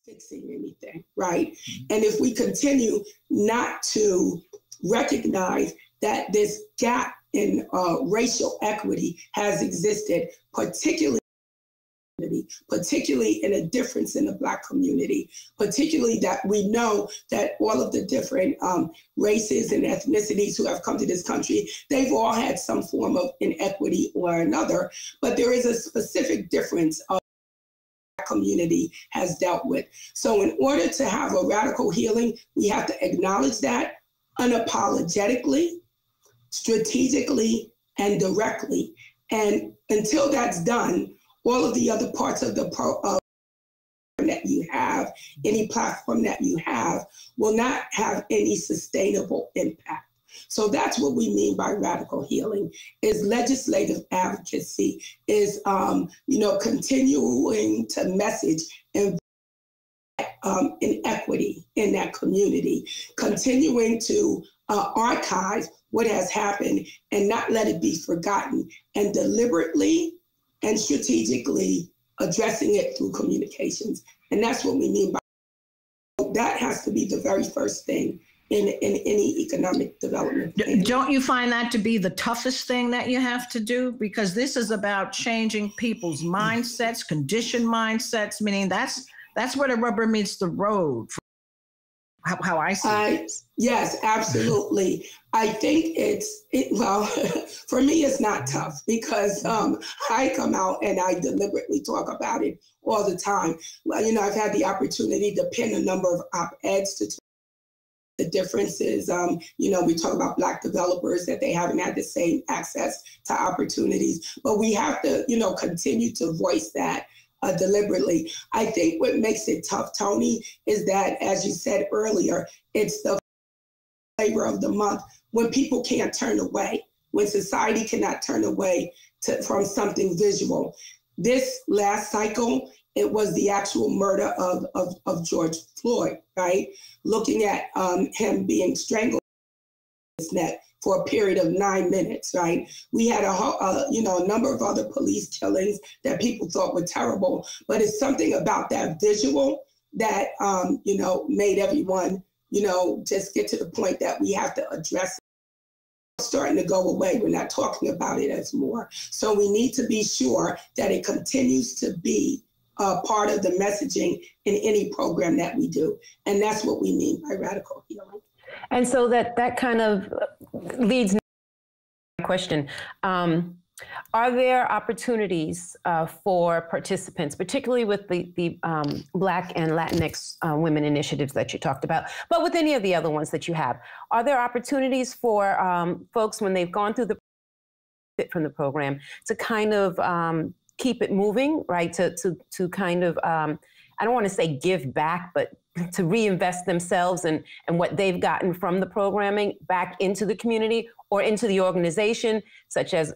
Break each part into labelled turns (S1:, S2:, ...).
S1: fixing anything, right? And if we continue not to recognize that this gap in racial equity has existed, particularly in a difference in the Black community, particularly that we know that all of the different races and ethnicities who have come to this country, they've all had some form of inequity or another, but there is a specific difference of community has dealt with. So in order to have a radical healing, we have to acknowledge that unapologetically, strategically, and directly. And until that's done, all of the other parts of the that you have, any platform that you have, will not have any sustainable impact. So that's what we mean by radical healing, is legislative advocacy, is, continuing to message and inequity in that community, continuing to archive what has happened and not let it be forgotten, and deliberately and strategically addressing it through communications. And that's what we mean by that. Has to be the very first thing in any economic development plan.
S2: Don't you find that to be the toughest thing that you have to do? Because this is about changing people's mindsets, conditioned mindsets, meaning that's where the rubber meets the road, how I see it.
S1: Yes, absolutely. I think well, for me, it's not tough because I come out and I deliberately talk about it all the time. Well, I've had the opportunity to pen a number of op-eds to the differences. We talk about Black developers, that they haven't had the same access to opportunities, but we have to, continue to voice that deliberately. I think what makes it tough, Tony, is that, as you said earlier, it's the flavor of the month when people can't turn away, when society cannot turn away from something visual. This last cycle, it was the actual murder of George Floyd, right? Looking at him being strangled in his neck for a period of 9 minutes, right? We had a number of other police killings that people thought were terrible, but it's something about that visual that, made everyone, just get to the point that we have to address it. It's starting to go away. We're not talking about it as more. So we need to be sure that it continues to be part of the messaging in any program that we do. And that's what we mean by radical healing.
S3: And so that kind of leads to my question. Are there opportunities for participants, particularly with the Black and Latinx women initiatives that you talked about, but with any of the other ones that you have? Are there opportunities for folks, when they've gone through from the program, to kind of keep it moving, right? To kind of, I don't want to say give back, but to reinvest themselves and what they've gotten from the programming back into the community or into the organization, such as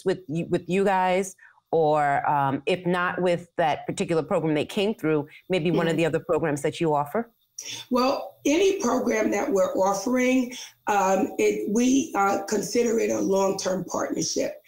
S3: with you guys, or if not with that particular program they came through, maybe one of the other programs that you offer?
S1: Well, any program that we're offering, we consider it a long-term partnership.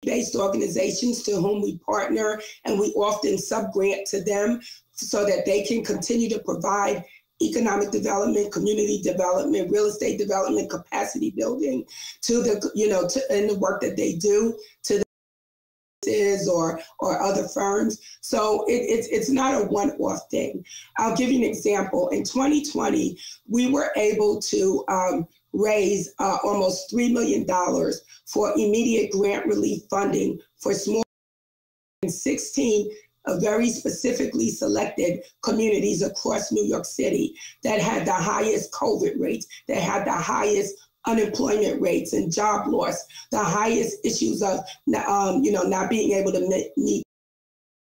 S1: Based organizations to whom we partner, and we often sub-grant to them so that they can continue to provide economic development, community development, real estate development, capacity building to the, in the work that they do to the or other firms. So it's not a one-off thing. I'll give you an example. In 2020, we were able to raise almost $3 million for immediate grant relief funding for small and 16 very specifically selected communities across New York City that had the highest COVID rates, that had the highest unemployment rates and job loss, the highest issues of, not being able to meet,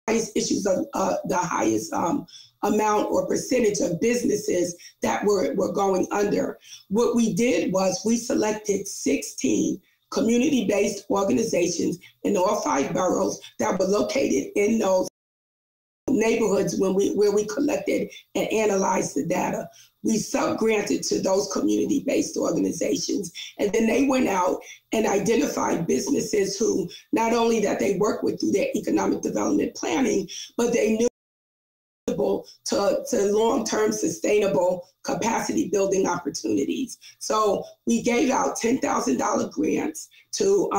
S1: highest issues of the highest amount or percentage of businesses that were going under. What we did was we selected 16 community-based organizations in all 5 boroughs that were located in those neighborhoods where we collected and analyzed the data. We sub-granted to those community-based organizations, and then they went out and identified businesses who not only that they work with through their economic development planning, but they knew accessible to long-term sustainable capacity building opportunities. So we gave out $10,000 grants to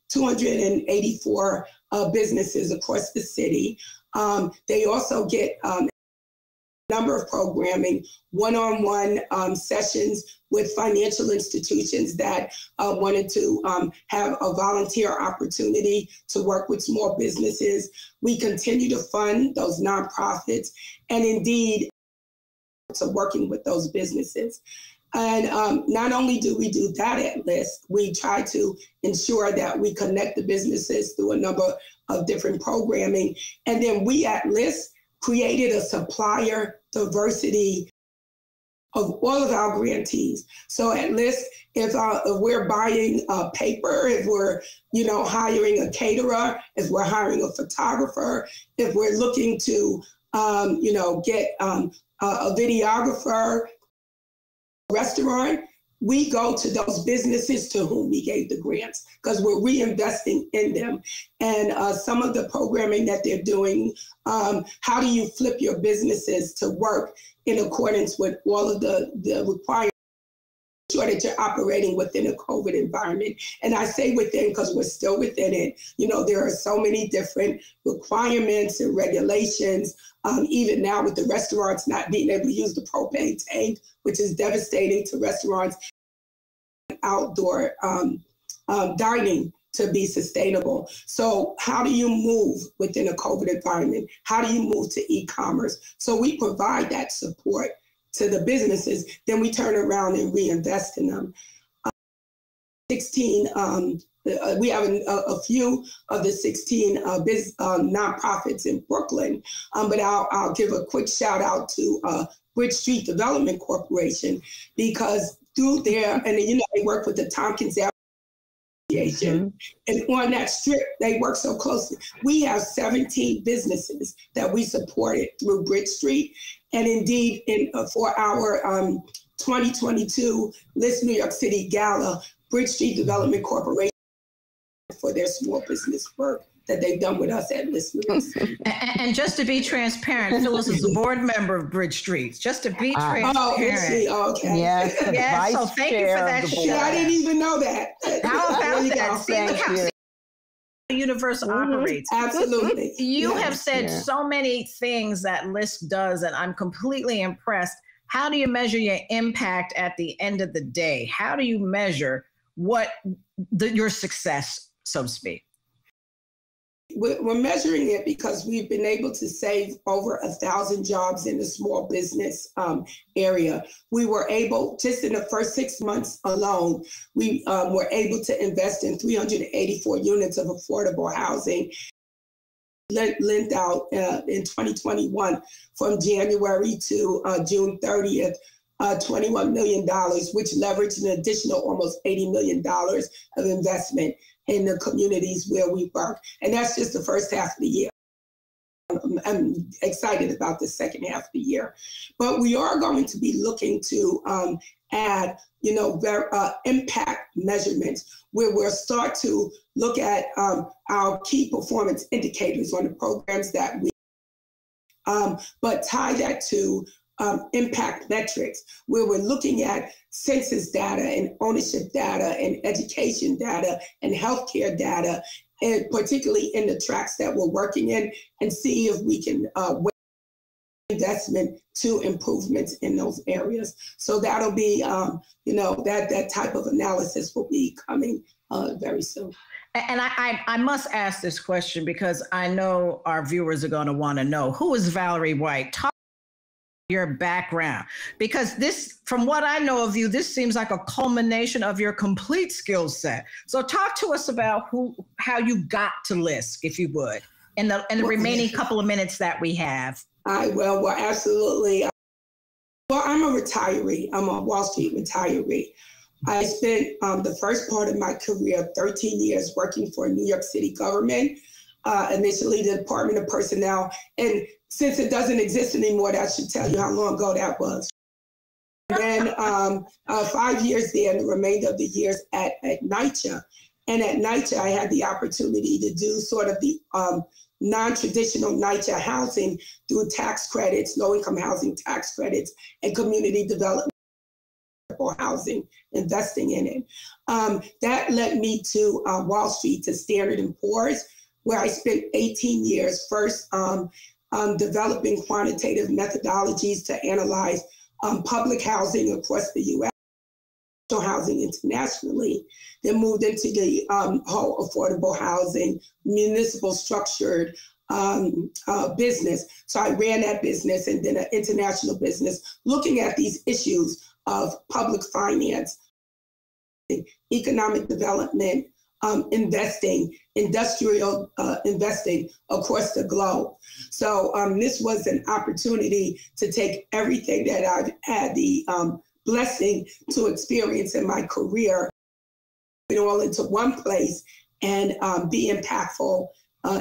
S1: 284 businesses across the city. They also get number of programming, one-on-one sessions with financial institutions that wanted to have a volunteer opportunity to work with small businesses. We continue to fund those nonprofits and indeed to working with those businesses. And not only do we do that at LISC, we try to ensure that we connect the businesses through a number of different programming. And then we at LISC created a supplier diversity of all of our grantees. So at LISC, if we're buying paper, if we're hiring a caterer, if we're hiring a photographer, if we're looking to get a videographer, restaurant, we go to those businesses to whom we gave the grants because we're reinvesting in them. And some of the programming that they're doing, how do you flip your businesses to work in accordance with all of the requirements, sure that you're operating within a COVID environment. And I say within because we're still within it. There are so many different requirements and regulations, even now with the restaurants not being able to use the propane tank, which is devastating to restaurants, outdoor dining to be sustainable. So how do you move within a COVID environment? How do you move to e-commerce? So we provide that support to the businesses, then we turn around and reinvest in them. 16, we have a few of the 16 nonprofits in Brooklyn, but I'll give a quick shout out to Bridge Street Development Corporation, because through there, and they work with the Tompkins Association, and on that strip, they work so closely. We have 17 businesses that we supported through Bridge Street. And indeed, for our 2022 LISC New York City Gala, Bridge Street Development Corporation for their small business work that they've done with us at LISC New York City.
S2: And just to be transparent, Phyllis is a board member of Bridge Street. Just to be transparent.
S1: Oh, is she? Oh, okay.
S4: Yes,
S2: so thank you for that.
S1: I didn't even know that.
S2: How about that? See the universe operates.
S1: Absolutely.
S2: You have said so many things that LISC does, and I'm completely impressed. How do you measure your impact at the end of the day? How do you measure your success, so to speak?
S1: We're measuring it because we've been able to save over 1,000 jobs in the small business area. We were able, just in the first 6 months alone, we were able to invest in 384 units of affordable housing, lent out in 2021 from January to June 30th. $21 million, which leveraged an additional almost $80 million of investment in the communities where we work. And that's just the first half of the year. I'm excited about the second half of the year. But we are going to be looking to add, impact measurements where we'll start to look at our key performance indicators on the programs that we, but tie that to impact metrics, where we're looking at census data and ownership data and education data and healthcare data, and particularly in the tracks that we're working in, and see if we can investment to improvements in those areas. So that'll be, that type of analysis will be coming very soon.
S2: And I must ask this question because I know our viewers are going to want to know, who is Valerie White? Talk your background, because this, from what I know of you, this seems like a culmination of your complete skill set. So talk to us about how you got to LISC, if you would, in the remaining couple of minutes that we have.
S1: I will. Well, absolutely. Well, I'm a retiree. I'm a Wall Street retiree. I spent the first part of my career, 13 years, working for New York City government, initially the Department of Personnel. And since it doesn't exist anymore, that should tell you how long ago that was. Then 5 years there, and the remainder of the years at NYCHA. And at NYCHA, I had the opportunity to do sort of the non-traditional NYCHA housing through tax credits, low-income housing tax credits, and community development for housing, investing in it. That led me to Wall Street, to Standard & Poor's, where I spent 18 years, first developing quantitative methodologies to analyze public housing across the U.S., housing internationally, then moved into the whole affordable housing, municipal structured business. So I ran that business and then an international business, looking at these issues of public finance, economic development, investing, industrial investing across the globe. So this was an opportunity to take everything that I've had the blessing to experience in my career, it all into one place, and be impactful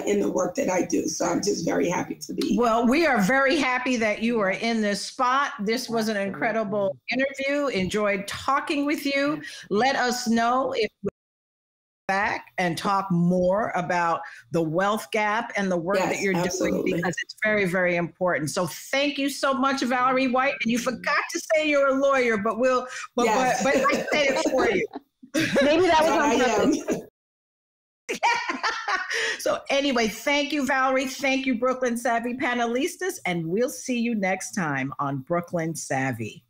S1: in the work that I do. So I'm just very happy to be here.
S2: Well, we are very happy that you are in this spot. This was an incredible interview. Enjoyed talking with you. Let us know if we back and talk more about the wealth gap and the work that you're doing, because it's very, very important. So thank you so much, Valerie White. And you forgot to say you're a lawyer, but but I said it for you.
S3: Maybe that was on purpose.
S2: So anyway, thank you, Valerie. Thank you, Brooklyn Savvy panelistas, and we'll see you next time on Brooklyn Savvy.